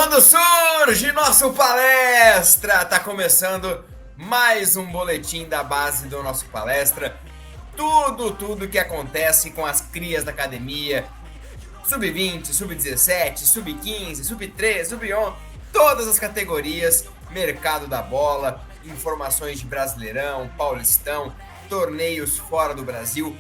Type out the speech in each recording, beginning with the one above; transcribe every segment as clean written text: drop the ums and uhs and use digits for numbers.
Quando surge nosso palestra, tá começando mais um boletim da base do nosso palestra. Tudo que acontece com as crias da academia, sub-20, sub-17, sub-15, sub-13, sub-11, todas as categorias, mercado da bola, informações de Brasileirão, Paulistão, torneios fora do Brasil,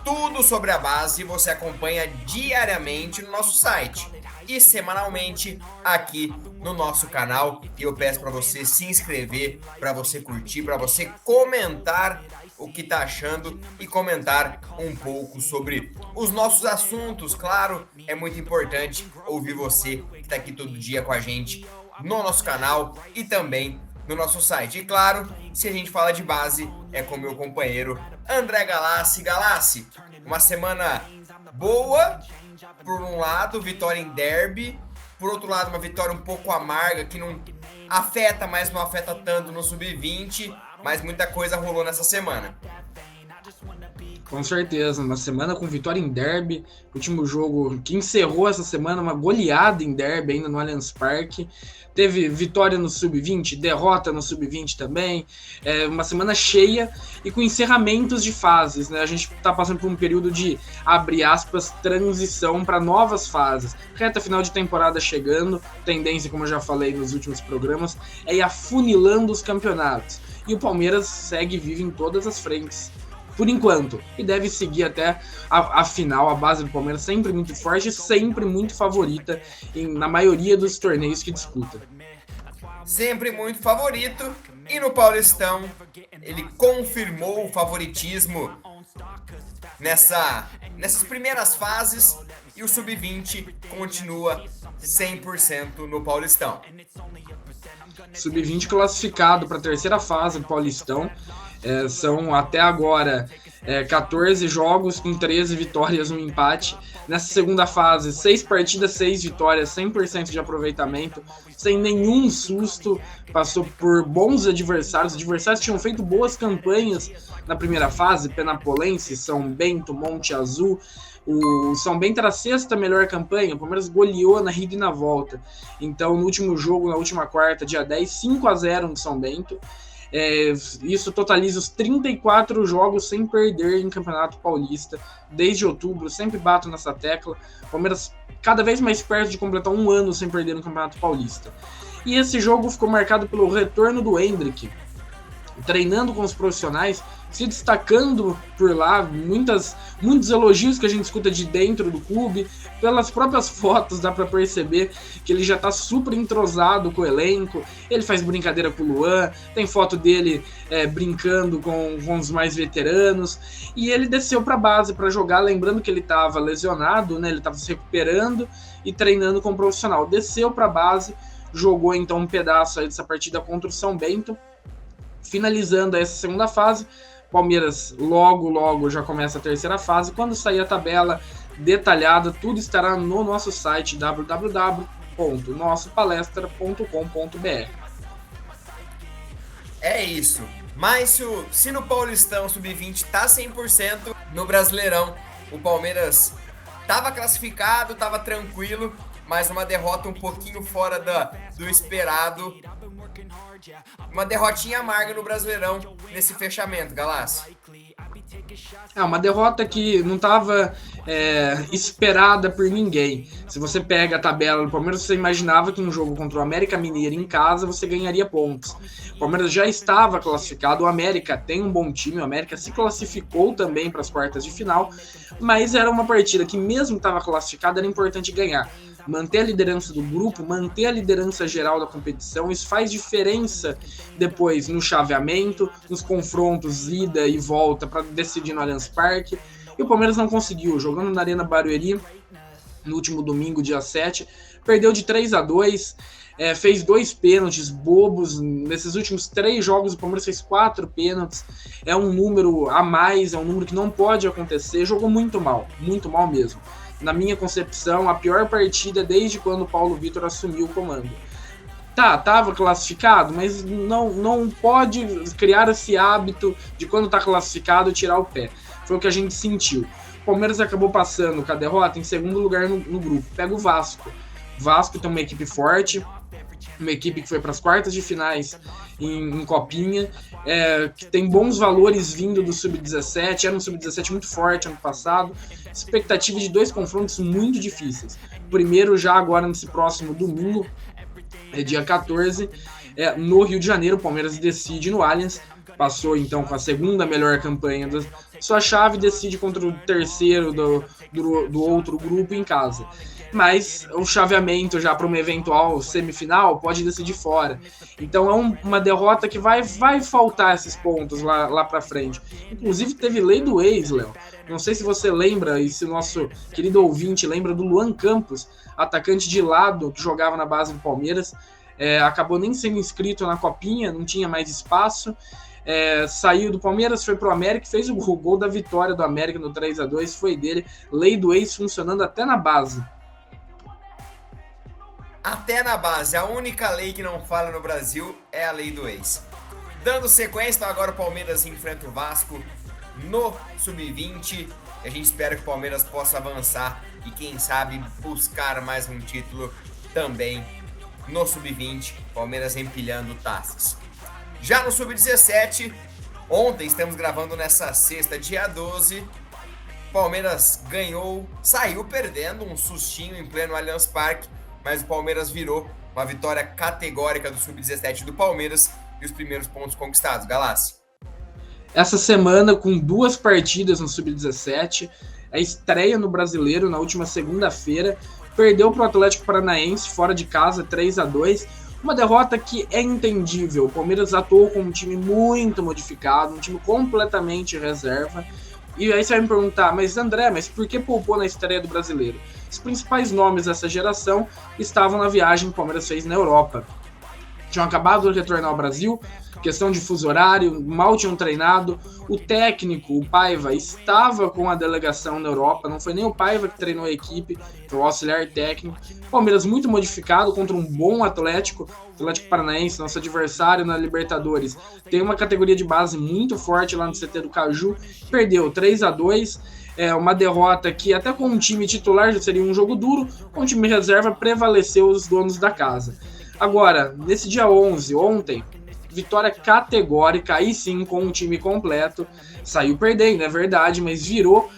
tudo sobre a base você acompanha diariamente no nosso site e semanalmente aqui no nosso canal. E eu peço para você se inscrever, para você curtir, para você comentar o que tá achando e comentar um pouco sobre os nossos assuntos. Claro, é muito importante ouvir você que está aqui todo dia com a gente no nosso canal e também no nosso site. E claro, se a gente fala de base, é com meu companheiro André Galassi. Galassi, uma semana boa, por um lado, vitória em derby, por outro lado, uma vitória um pouco amarga, que não afeta, mas não afeta tanto no sub-20, mas muita coisa rolou nessa semana. Com certeza, uma semana com vitória em derby, último jogo que encerrou essa semana, uma goleada em derby ainda no Allianz Parque. Teve vitória no sub-20, derrota no sub-20 também, uma semana cheia e com encerramentos de fases, né? A gente está passando por um período de, abre aspas, transição para novas fases. Reta final de temporada chegando, tendência, como eu já falei nos últimos programas, é ir afunilando os campeonatos. E o Palmeiras segue vivo em todas as frentes, por enquanto, e deve seguir até a final. A base do Palmeiras sempre muito forte, sempre muito favorita na maioria dos torneios que disputa. Sempre muito favorito, e no Paulistão ele confirmou o favoritismo nessas primeiras fases, e o Sub-20 continua 100% no Paulistão. Sub-20 classificado para a terceira fase do Paulistão. São até agora 14 jogos com 13 vitórias, um empate. Nessa segunda fase, 6 partidas, 6 vitórias, 100% de aproveitamento, sem nenhum susto. Passou por bons adversários. Os adversários tinham feito boas campanhas na primeira fase: Penapolense, São Bento, Monte Azul. O São Bento era a sexta melhor campanha, o Palmeiras goleou na ida e na volta. Então, no último jogo, na última quarta, dia 10, 5-0 no São Bento. Isso totaliza os 34 jogos sem perder em Campeonato Paulista desde outubro. Sempre bato nessa tecla. O Palmeiras cada vez mais perto de completar um ano sem perder no Campeonato Paulista. E esse jogo ficou marcado pelo retorno do Endrick, treinando com os profissionais, se destacando por lá. Muitos elogios que a gente escuta de dentro do clube. Pelas próprias fotos dá para perceber que ele já está super entrosado com o elenco. Ele faz brincadeira com o Luan, tem foto dele brincando com os mais veteranos. E ele desceu para a base para jogar, lembrando que ele estava lesionado, né? Ele estava se recuperando e treinando com o profissional. Desceu para a base, jogou então um pedaço aí dessa partida contra o São Bento, finalizando essa segunda fase. Palmeiras logo já começa a terceira fase. Quando sair a tabela detalhada, tudo estará no nosso site www.nossopalestra.com.br. É isso. Mas se no Paulistão Sub-20 tá 100%, no Brasileirão o Palmeiras tava classificado, tava tranquilo, mas uma derrota um pouquinho fora do esperado. Uma derrotinha amarga no Brasileirão nesse fechamento, Galassi. Uma derrota que não estava esperada por ninguém. Se você pega a tabela do Palmeiras, você imaginava que um jogo contra o América Mineiro em casa você ganharia pontos. O Palmeiras já estava classificado, o América tem um bom time, o América se classificou também para as quartas de final, mas era uma partida que, mesmo estava classificada, era importante ganhar. Manter a liderança do grupo, manter a liderança geral da competição, isso faz diferença depois no chaveamento, nos confrontos ida e volta para decidir no Allianz Parque. E o Palmeiras não conseguiu, jogando na Arena Barueri no último domingo, dia 7, perdeu de 3-2, fez 2 pênaltis bobos. Nesses últimos 3 jogos o Palmeiras fez 4 pênaltis, é um número a mais, é um número que não pode acontecer. Jogou muito mal mesmo. Na minha concepção, a pior partida desde quando o Paulo Vitor assumiu o comando. Tava classificado, mas não pode criar esse hábito de quando tá classificado tirar o pé. Foi o que a gente sentiu. O Palmeiras acabou passando com a derrota em segundo lugar no grupo. Pega o Vasco. Vasco tem uma equipe forte, uma equipe que foi para as quartas de finais em Copinha, que tem bons valores vindo do Sub-17, era um Sub-17 muito forte ano passado, expectativa de 2 confrontos muito difíceis. Primeiro já agora nesse próximo domingo, dia 14, no Rio de Janeiro, o Palmeiras decide no Allianz, passou então com a segunda melhor campanha da sua chave, decide contra o terceiro do outro grupo em casa. Mas o chaveamento já para uma eventual semifinal pode decidir fora. Então é uma derrota que vai faltar esses pontos lá para frente. Inclusive teve lei do ex, Léo. Não sei se você lembra, e se o nosso querido ouvinte lembra do Luan Campos, atacante de lado que jogava na base do Palmeiras, acabou nem sendo inscrito na Copinha, não tinha mais espaço. Saiu do Palmeiras, foi pro América, fez o gol da vitória do América no 3-2, foi dele. Lei do ex funcionando até na base. Até na base, a única lei que não fala no Brasil é a lei do ex. Dando sequência, então agora o Palmeiras enfrenta o Vasco no Sub-20. A gente espera que o Palmeiras possa avançar e quem sabe buscar mais um título também no Sub-20. Palmeiras empilhando taças. Já no Sub-17, ontem estamos gravando nessa sexta, dia 12. Palmeiras ganhou, saiu perdendo um sustinho em pleno Allianz Parque, mas o Palmeiras virou uma vitória categórica do Sub-17 do Palmeiras e os primeiros pontos conquistados. Galassi. Essa semana, com 2 partidas no Sub-17, a estreia no Brasileiro na última segunda-feira, perdeu para o Atlético Paranaense fora de casa 3-2, uma derrota que é entendível. O Palmeiras atuou com um time muito modificado, um time completamente reserva. E aí você vai me perguntar, mas André, por que poupou na estreia do Brasileiro? Os principais nomes dessa geração estavam na viagem que o Palmeiras fez na Europa. Tinham acabado de retornar ao Brasil, questão de fuso horário, mal tinham treinado. O técnico, o Paiva, estava com a delegação na Europa, não foi nem o Paiva que treinou a equipe, foi o auxiliar técnico. Palmeiras muito modificado contra um bom Atlético Paranaense, nosso adversário na Libertadores. Tem uma categoria de base muito forte lá no CT do Caju, perdeu 3-2, uma derrota que até com um time titular já seria um jogo duro, com o time reserva prevaleceu os donos da casa. Agora, nesse dia 11, ontem, vitória categórica, aí sim com um time completo, saiu perdendo, é verdade, mas virou,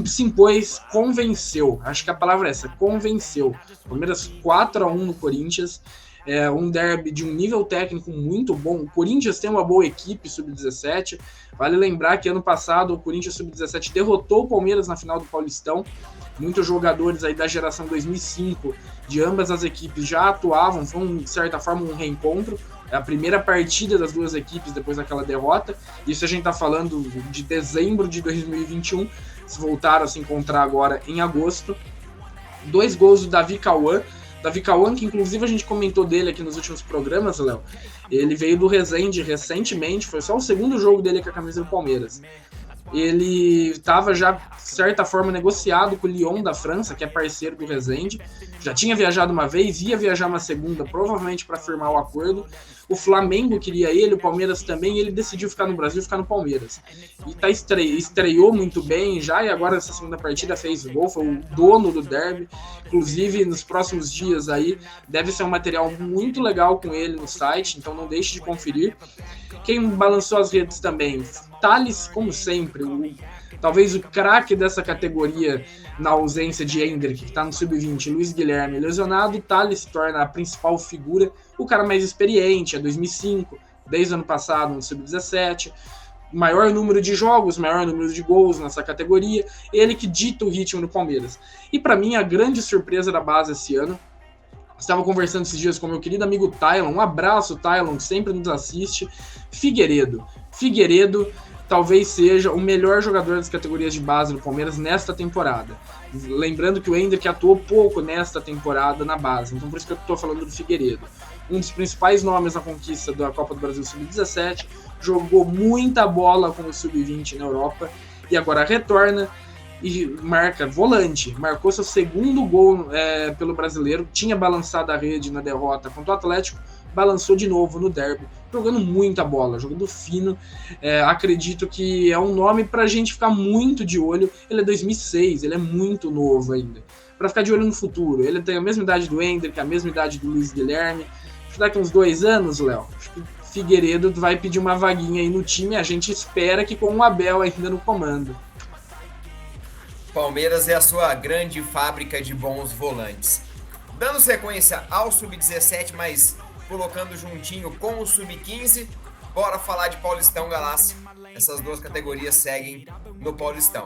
se impôs, convenceu, acho que a palavra é essa, convenceu. Palmeiras 4-1 no Corinthians, um derby de um nível técnico muito bom. O Corinthians tem uma boa equipe Sub-17, vale lembrar que ano passado o Corinthians Sub-17 derrotou o Palmeiras na final do Paulistão. Muitos jogadores aí da geração 2005 de ambas as equipes já atuavam, foi de certa forma um reencontro. É a primeira partida das duas equipes depois daquela derrota. Isso a gente está falando de dezembro de 2021. Eles voltaram a se encontrar agora em agosto. 2 gols do Davi Cauã. Davi Cauã, que inclusive a gente comentou dele aqui nos últimos programas, Léo. Ele veio do Resende recentemente, foi só o segundo jogo dele com a camisa do Palmeiras. Ele estava já, de certa forma, negociado com o Lyon da França, que é parceiro do Resende. Já tinha viajado uma vez, ia viajar uma segunda, provavelmente para firmar o acordo. O Flamengo queria ele, o Palmeiras também, e ele decidiu ficar no Brasil e ficar no Palmeiras. E estreou muito bem já, e agora essa segunda partida fez gol, foi o dono do derby. Inclusive, nos próximos dias aí, deve ser um material muito legal com ele no site, então não deixe de conferir. Quem balançou as redes também? Thales, como sempre, talvez o craque dessa categoria na ausência de Hendrick, que está no Sub-20, Luiz Guilherme lesionado. Thales se torna a principal figura, o cara mais experiente, é 2005, desde o ano passado no Sub-17, maior número de jogos, maior número de gols nessa categoria, ele que dita o ritmo do Palmeiras. E para mim, a grande surpresa da base esse ano, estava conversando esses dias com meu querido amigo Tylon, um abraço Tylon, que sempre nos assiste, Figueiredo talvez seja o melhor jogador das categorias de base do Palmeiras nesta temporada. Lembrando que o Hendrick atuou pouco nesta temporada na base, então por isso que eu estou falando do Figueiredo. Um dos principais nomes na conquista da Copa do Brasil Sub-17, jogou muita bola com o Sub-20 na Europa e agora retorna e marca volante, marcou seu segundo gol pelo Brasileiro, tinha balançado a rede na derrota contra o Atlético, balançou de novo no derby, jogando muita bola, jogando fino. Acredito que é um nome pra gente ficar muito de olho. Ele é 2006, ele é muito novo ainda, para ficar de olho no futuro. Ele tem a mesma idade do Hendrick, a mesma idade do Luiz Guilherme. Acho que daqui uns 2 anos, Léo, acho que o Figueiredo vai pedir uma vaguinha aí no time. A gente espera que com o Abel ainda no comando. Palmeiras é a sua grande fábrica de bons volantes. Dando sequência ao Sub-17, mas colocando juntinho com o Sub-15, bora falar de Paulistão, Galassi. Essas duas categorias seguem no Paulistão.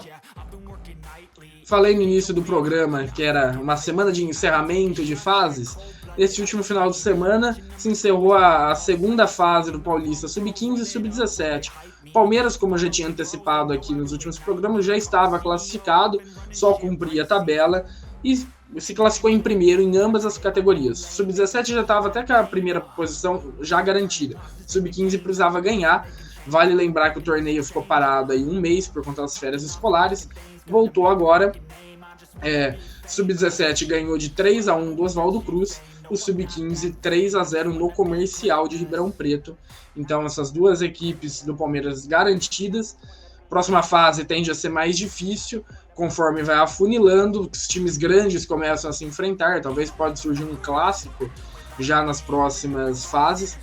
Falei no início do programa que era uma semana de encerramento de fases. Neste último final de semana se encerrou a segunda fase do Paulista, Sub-15 e Sub-17. Palmeiras, como eu já tinha antecipado aqui nos últimos programas, já estava classificado, só cumpria a tabela e se classificou em primeiro em ambas as categorias. Sub-17 já estava até com a primeira posição já garantida. Sub-15 precisava ganhar. Vale lembrar que o torneio ficou parado aí 1 mês por conta das férias escolares. Voltou agora. Sub-17 ganhou de 3-1 do Oswaldo Cruz. O Sub-15 3-0 no Comercial de Ribeirão Preto. Então essas duas equipes do Palmeiras garantidas. Próxima fase tende a ser mais difícil, conforme vai afunilando, os times grandes começam a se enfrentar, talvez pode surgir um clássico já nas próximas fases.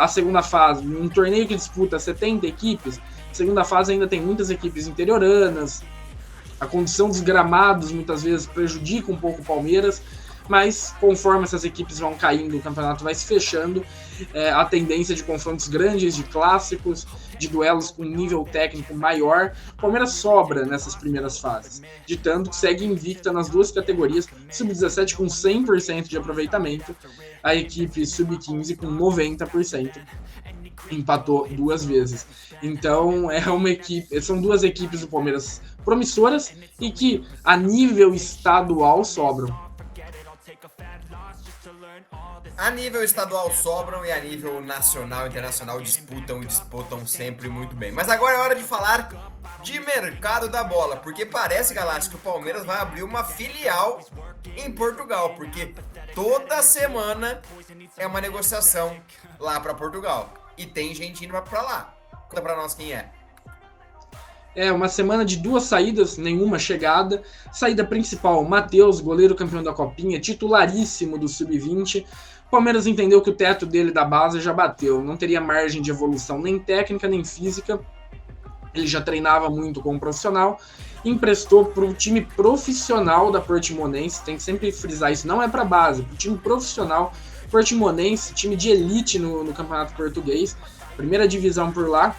A segunda fase, um torneio que disputa 70 equipes, a segunda fase ainda tem muitas equipes interioranas, a condição dos gramados muitas vezes prejudica um pouco o Palmeiras, mas conforme essas equipes vão caindo, o campeonato vai se fechando, a tendência de confrontos grandes, de clássicos, de duelos com nível técnico maior, o Palmeiras sobra nessas primeiras fases, ditando que segue invicta nas duas categorias, Sub-17 com 100% de aproveitamento, a equipe Sub-15 com 90%, empatou 2 vezes. Então são duas equipes do Palmeiras promissoras e que a nível estadual sobram. A nível estadual sobram e a nível nacional e internacional disputam sempre muito bem. Mas agora é hora de falar de mercado da bola, porque parece, Galáctico, que o Palmeiras vai abrir uma filial em Portugal, porque toda semana é uma negociação lá para Portugal. E tem gente indo para lá. Conta para nós quem é. Uma semana de 2 saídas, nenhuma chegada. Saída principal, Matheus, goleiro campeão da Copinha, titularíssimo do Sub-20. O Palmeiras entendeu que o teto dele da base já bateu, não teria margem de evolução nem técnica nem física. Ele já treinava muito como profissional, emprestou para o time profissional da Portimonense, tem que sempre frisar isso, não é para base, para o time profissional Portimonense, time de elite no Campeonato Português, primeira divisão por lá.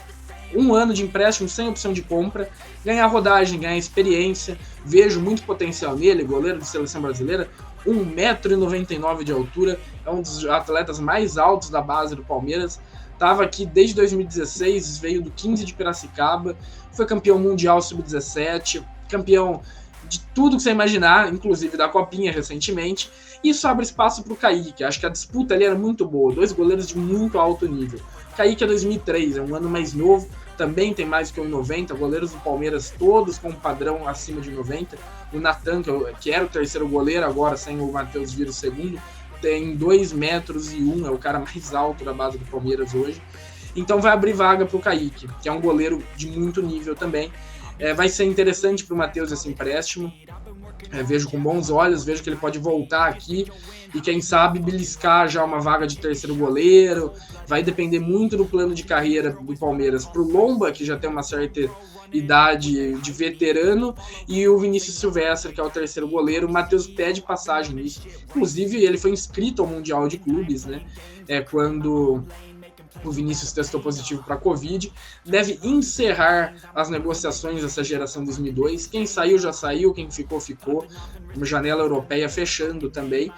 1 ano de empréstimo sem opção de compra, ganhar rodagem, ganhar experiência, vejo muito potencial nele, goleiro de seleção brasileira, 1,99 m de altura, é um dos atletas mais altos da base do Palmeiras, estava aqui desde 2016, veio do 15 de Piracicaba, foi campeão mundial sub-17, campeão de tudo que você imaginar, inclusive da Copinha recentemente, e isso abre espaço para o Kaique, acho que a disputa ali era muito boa, 2 goleiros de muito alto nível. Kaique é 2003, é um ano mais novo, também tem mais que 1,90, goleiros do Palmeiras todos com um padrão acima de 90. O Natan, que era o terceiro goleiro, agora sem o Matheus vira o segundo, tem 2,01 metros, é o cara mais alto da base do Palmeiras hoje. Então vai abrir vaga para o Kaique, que é um goleiro de muito nível também. Vai ser interessante para o Matheus esse empréstimo. Vejo com bons olhos, vejo que ele pode voltar aqui e quem sabe beliscar já uma vaga de terceiro goleiro. Vai depender muito do plano de carreira do Palmeiras pro Lomba, que já tem uma certa idade de veterano, e o Vinícius Silvestre, que é o terceiro goleiro. O Matheus pede passagem nisso, inclusive ele foi inscrito ao Mundial de Clubes, né? Quando o Vinícius testou positivo para Covid, deve encerrar as negociações dessa geração 2002. Quem saiu já saiu, quem ficou, ficou. Uma janela europeia fechando também.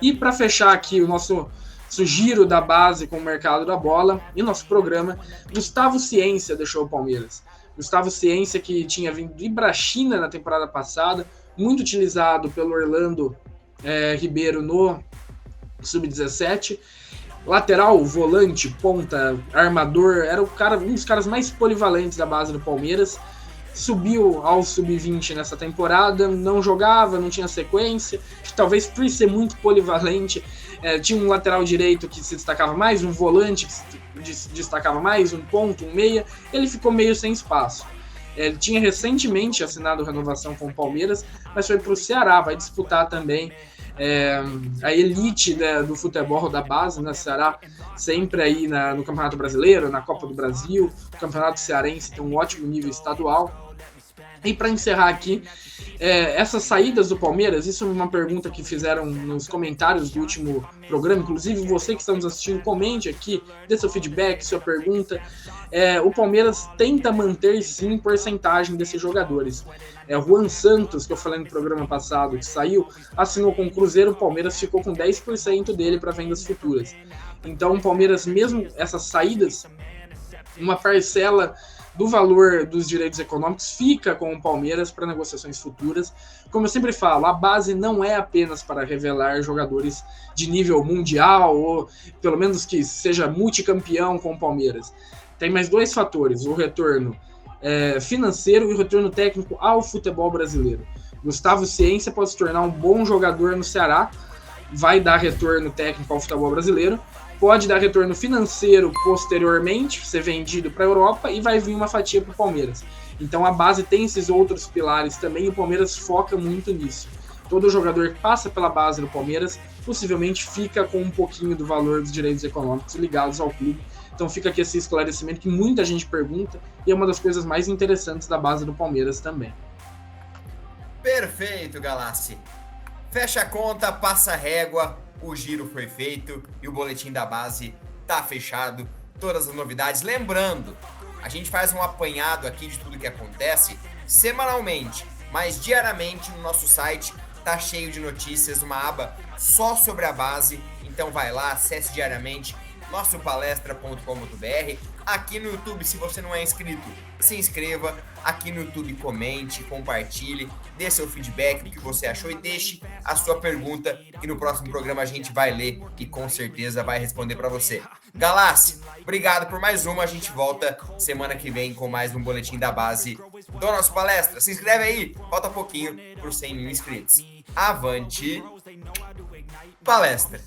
E para fechar aqui o nosso giro da base com o mercado da bola e nosso programa, Gustavo Ciência deixou o Palmeiras. Gustavo Ciência, que tinha vindo de Ibrachina na temporada passada, muito utilizado pelo Orlando Ribeiro no Sub-17, lateral, volante, ponta, armador, era um dos caras mais polivalentes da base do Palmeiras. Subiu ao Sub-20 nessa temporada, não jogava, não tinha sequência, talvez por ser muito polivalente, tinha um lateral direito que se destacava mais, um volante que se destacava mais, um ponto, um meia, ele ficou meio sem espaço. Ele tinha recentemente assinado renovação com o Palmeiras, mas foi para o Ceará, vai disputar também a elite do futebol da base, né? Ceará sempre aí no Campeonato Brasileiro, na Copa do Brasil, o Campeonato Cearense tem um ótimo nível estadual. E para encerrar aqui, essas saídas do Palmeiras, isso é uma pergunta que fizeram nos comentários do último programa, inclusive você que está nos assistindo, comente aqui, dê seu feedback, sua pergunta. O Palmeiras tenta manter sim porcentagem desses jogadores. Juan Santos, que eu falei no programa passado, que saiu, assinou com o Cruzeiro, o Palmeiras ficou com 10% dele para vendas futuras. Então o Palmeiras, mesmo essas saídas, uma parcela do valor dos direitos econômicos fica com o Palmeiras para negociações futuras. Como eu sempre falo, a base não é apenas para revelar jogadores de nível mundial, ou pelo menos que seja multicampeão com o Palmeiras. Tem mais dois fatores, o retorno financeiro e o retorno técnico ao futebol brasileiro. Gustavo Ciência pode se tornar um bom jogador no Ceará, vai dar retorno técnico ao futebol brasileiro, pode dar retorno financeiro posteriormente, ser vendido para a Europa e vai vir uma fatia para o Palmeiras. Então a base tem esses outros pilares também e o Palmeiras foca muito nisso. Todo jogador que passa pela base do Palmeiras possivelmente fica com um pouquinho do valor dos direitos econômicos ligados ao clube. Então fica aqui esse esclarecimento que muita gente pergunta e é uma das coisas mais interessantes da base do Palmeiras também. Perfeito, Galassi. Fecha a conta, passa a régua, o giro foi feito e o boletim da base tá fechado. Todas as novidades. Lembrando, a gente faz um apanhado aqui de tudo que acontece semanalmente, mas diariamente no nosso site tá cheio de notícias, uma aba só sobre a base. Então vai lá, acesse diariamente nossopalestra.com.br. Aqui no YouTube, se você não é inscrito, se inscreva. Aqui no YouTube, comente, compartilhe, dê seu feedback do que você achou e deixe a sua pergunta, que no próximo programa a gente vai ler e com certeza vai responder para você. Galassi, obrigado por mais uma. A gente volta semana que vem com mais um boletim da base do Nosso Palestra. Se inscreve aí, falta pouquinho para os 100 mil inscritos. Avante, palestra!